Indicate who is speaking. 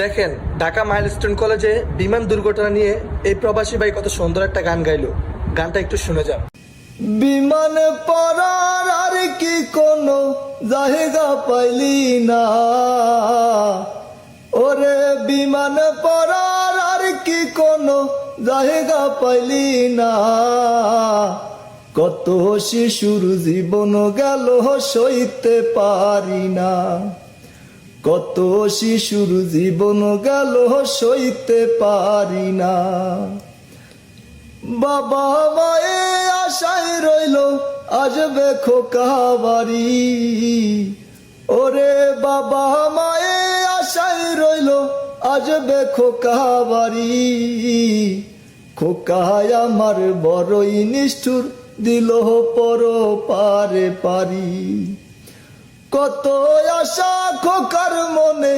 Speaker 1: দেখেন ঢাকা মাইলস্টোন কলেজে বিমান দুর্ঘটনা নিয়ে এই প্রবাসী ভাই কত সুন্দর একটা গান গাইলো। গানটা একটু শুনে যান।
Speaker 2: বিমানে পড়ার আর কি কোনো জায়গা পাইলি না, ওরে বিমানে পড়ার আর কি কোনো জায়গা পাইলি না। কত শিশুর জীবন গেল সইতে পারি না, কত শিশুর জীবন গেল সইতে পারি না। বাবা মায়ে আশায় রইল আসবে খোকা বাড়ি, ওরে বাবা মায়ে আশায় রইল আসবে খোকা বাড়ি। খোকায় আমার বড়ই নিষ্ঠুর দিল পর পারে পারি। কত আশা খোকার মনে